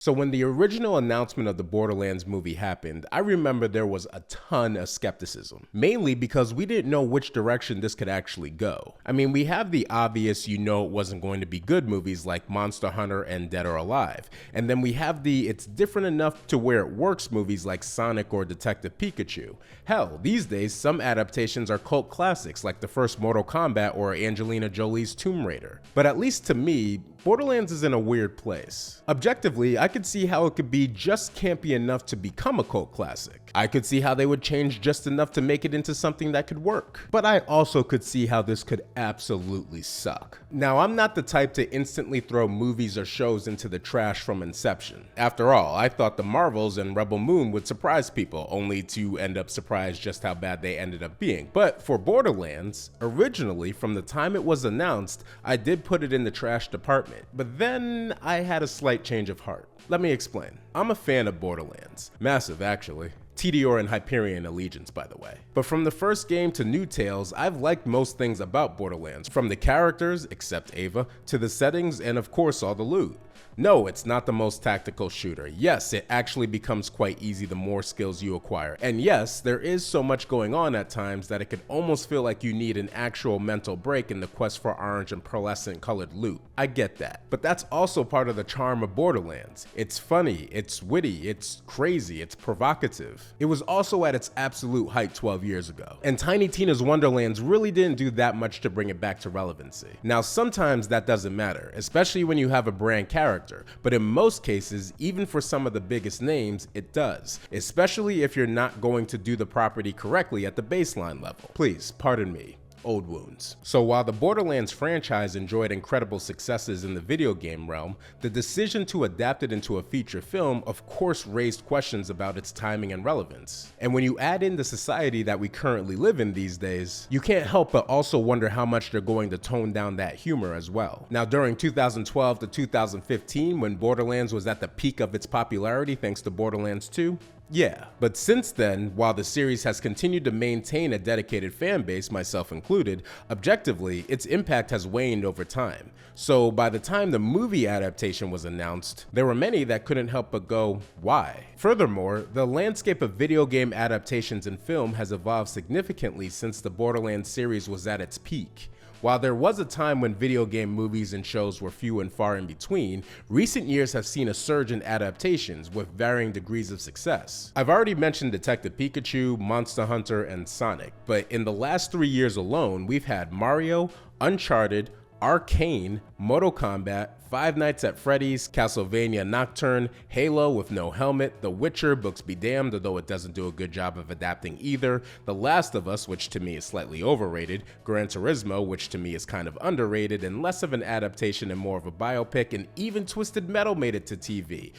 So when the original announcement of the Borderlands movie happened, I remember there was a ton of skepticism, mainly because we didn't know which direction this could actually go. I mean, we have the obvious it wasn't going to be good movies like Monster Hunter and Dead or Alive, and then we have the it's different enough to where it works movies like Sonic or Detective Pikachu. Hell, these days some adaptations are cult classics like the first Mortal Kombat or Angelina Jolie's Tomb Raider. But at least to me, Borderlands is in a weird place. Objectively, I could see how it could be just campy enough to become a cult classic. I could see how they would change just enough to make it into something that could work. But I also could see how this could absolutely suck. Now, I'm not the type to instantly throw movies or shows into the trash from inception. After all, I thought The Marvels and Rebel Moon would surprise people, only to end up surprised just how bad they ended up being. But for Borderlands, originally, from the time it was announced, I did put it in the trash department. But then I had a slight change of heart. Let me explain. I'm a fan of Borderlands. Massive, actually. Tediore and Hyperion allegiance, by the way. But from the first game to New Tales, I've liked most things about Borderlands, from the characters, except Ava, to the settings, and of course all the loot. No, it's not the most tactical shooter. Yes, it actually becomes quite easy the more skills you acquire. And yes, there is so much going on at times that it could almost feel like you need an actual mental break in the quest for orange and pearlescent colored loot. I get that. But that's also part of the charm of Borderlands. It's funny, it's witty, it's crazy, it's provocative. It was also at its absolute height 12 years ago. And Tiny Tina's Wonderlands really didn't do that much to bring it back to relevancy. Now, sometimes that doesn't matter, especially when you have a brand character. But in most cases, even for some of the biggest names, it does, especially if you're not going to do the property correctly at the baseline level. Please, pardon me. Old wounds. So while the Borderlands franchise enjoyed incredible successes in the video game realm, the decision to adapt it into a feature film of course raised questions about its timing and relevance. And when you add in the society that we currently live in these days, you can't help but also wonder how much they're going to tone down that humor as well. Now, during 2012 to 2015, when Borderlands was at the peak of its popularity thanks to Borderlands 2, yeah, but since then, while the series has continued to maintain a dedicated fan base, myself included, objectively, its impact has waned over time. So by the time the movie adaptation was announced, there were many that couldn't help but go, why? Furthermore, the landscape of video game adaptations in film has evolved significantly since the Borderlands series was at its peak. While there was a time when video game movies and shows were few and far in between, recent years have seen a surge in adaptations with varying degrees of success. I've already mentioned Detective Pikachu, Monster Hunter, and Sonic, but in the last 3 years alone, we've had Mario, Uncharted, Arcane, Mortal Kombat, Five Nights at Freddy's, Castlevania Nocturne, Halo with no helmet, The Witcher, books be damned, although it doesn't do a good job of adapting either, The Last of Us, which to me is slightly overrated, Gran Turismo, which to me is kind of underrated and less of an adaptation and more of a biopic, and even Twisted Metal made it to TV.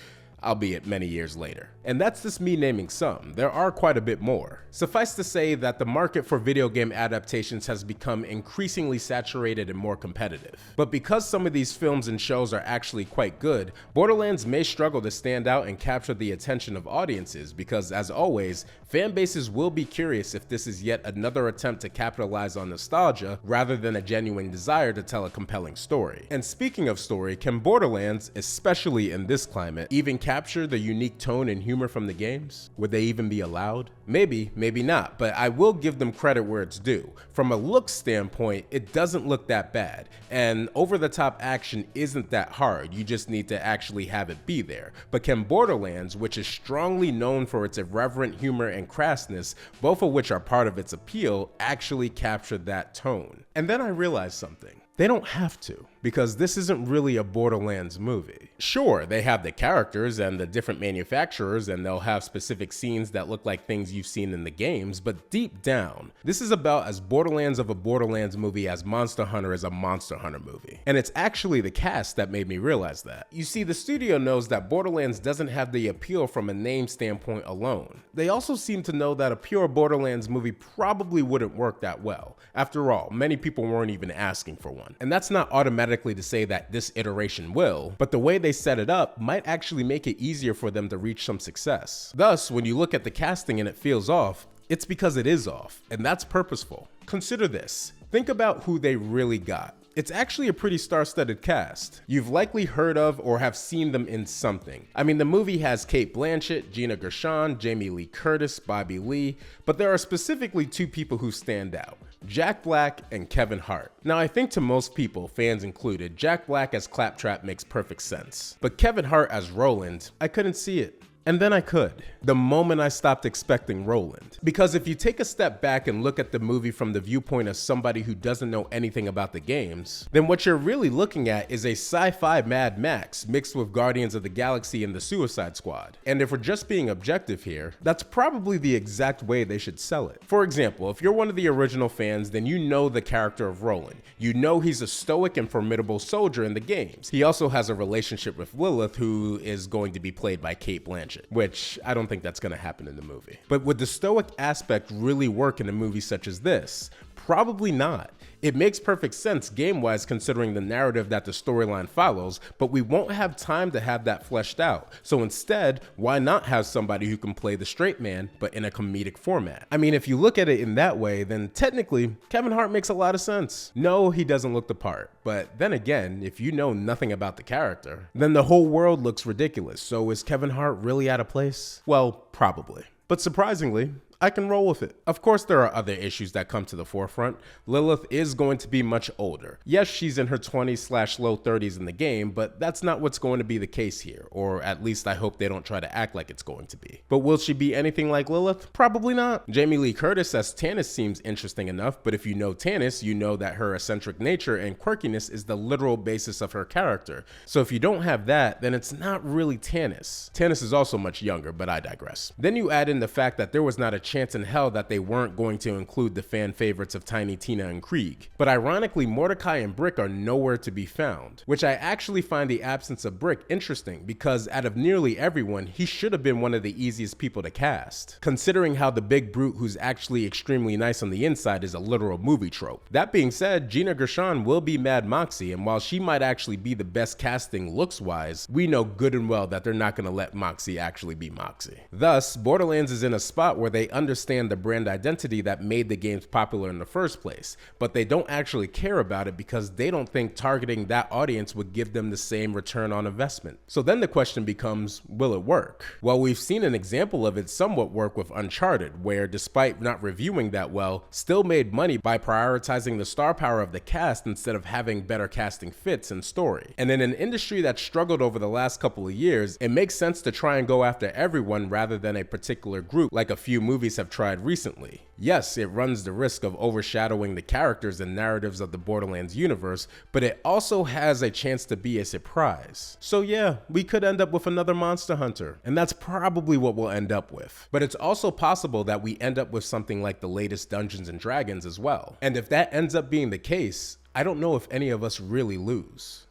Albeit many years later. And that's just me naming some. There are quite a bit more. Suffice to say that the market for video game adaptations has become increasingly saturated and more competitive. But because some of these films and shows are actually quite good, Borderlands may struggle to stand out and capture the attention of audiences because, as always, fan bases will be curious if this is yet another attempt to capitalize on nostalgia rather than a genuine desire to tell a compelling story. And speaking of story, can Borderlands, especially in this climate, even capture the unique tone and humor from the games? Would they even be allowed? Maybe, maybe not, but I will give them credit where it's due. From a look standpoint, it doesn't look that bad, and over-the-top action isn't that hard, you just need to actually have it be there. But can Borderlands, which is strongly known for its irreverent humor and crassness, both of which are part of its appeal, actually capture that tone? And then I realized something. They don't have to, because this isn't really a Borderlands movie. Sure, they have the characters and the different manufacturers, and they'll have specific scenes that look like things you've seen in the games, but deep down, this is about as Borderlands of a Borderlands movie as Monster Hunter is a Monster Hunter movie. And it's actually the cast that made me realize that. You see, the studio knows that Borderlands doesn't have the appeal from a name standpoint alone. They also seem to know that a pure Borderlands movie probably wouldn't work that well. After all, many people weren't even asking for one. And that's not automatically to say that this iteration will, but the way they set it up might actually make it easier for them to reach some success. Thus, when you look at the casting and it feels off, it's because it is off, and that's purposeful. Consider this. Think about who they really got. it's actually a pretty star-studded cast. You've likely heard of or have seen them in something. I mean, the movie has Cate Blanchett, Gina Gershon, Jamie Lee Curtis, Bobby Lee, but there are specifically two people who stand out: Jack Black and Kevin Hart. Now, I think to most people, fans included, Jack Black as Claptrap makes perfect sense. But Kevin Hart as Roland, I couldn't see it. And then I could, the moment I stopped expecting Roland. Because if you take a step back and look at the movie from the viewpoint of somebody who doesn't know anything about the games, then what you're really looking at is a sci-fi Mad Max mixed with Guardians of the Galaxy and the Suicide Squad. And if we're just being objective here, that's probably the exact way they should sell it. For example, if you're one of the original fans, then you know the character of Roland. You know he's a stoic and formidable soldier in the games. He also has a relationship with Lilith, who is going to be played by Cate Blanchett, which I don't think that's going to happen in the movie. But would the stoic aspect really work in a movie such as this? Probably not. It makes perfect sense game-wise considering the narrative that the storyline follows, but we won't have time to have that fleshed out. So instead, why not have somebody who can play the straight man, but in a comedic format? I mean, if you look at it in that way, then technically, Kevin Hart makes a lot of sense. No, he doesn't look the part. But then again, if you know nothing about the character, then the whole world looks ridiculous. So is Kevin Hart really out of place? Well, probably. But surprisingly, I can roll with it. Of course, there are other issues that come to the forefront. Lilith is going to be much older. Yes, she's in her 20s/low 30s in the game, but that's not what's going to be the case here, or at least I hope they don't try to act like it's going to be. But will she be anything like Lilith? Probably not. Jamie Lee Curtis as Tannis seems interesting enough, but if you know Tannis, you know that her eccentric nature and quirkiness is the literal basis of her character. So if you don't have that, then it's not really Tannis. Tannis is also much younger, but I digress. Then you add in the fact that there was not a chance in hell that they weren't going to include the fan favorites of Tiny Tina and Krieg. But ironically, Mordecai and Brick are nowhere to be found, which I actually find the absence of Brick interesting because out of nearly everyone, he should have been one of the easiest people to cast, considering how the big brute who's actually extremely nice on the inside is a literal movie trope. That being said, Gina Gershon will be Mad Moxie, and while she might actually be the best casting looks-wise, we know good and well that they're not going to let Moxie actually be Moxie. Thus, Borderlands is in a spot where they understand the brand identity that made the games popular in the first place, but they don't actually care about it because they don't think targeting that audience would give them the same return on investment. So then the question becomes, will it work? Well, we've seen an example of it somewhat work with Uncharted, where despite not reviewing that well, still made money by prioritizing the star power of the cast instead of having better casting fits and story. And in an industry that struggled over the last couple of years, it makes sense to try and go after everyone rather than a particular group like a few movies have tried recently. Yes, it runs the risk of overshadowing the characters and narratives of the Borderlands universe, but it also has a chance to be a surprise. So yeah, we could end up with another Monster Hunter, and that's probably what we'll end up with. But it's also possible that we end up with something like the latest Dungeons and Dragons as well. And if that ends up being the case, I don't know if any of us really lose.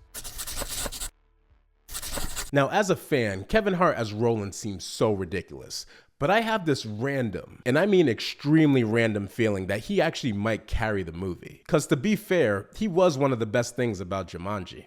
Now, as a fan, Kevin Hart as Roland seems so ridiculous. But I have this random, and I mean extremely random feeling that he actually might carry the movie. Cause to be fair, he was one of the best things about Jumanji.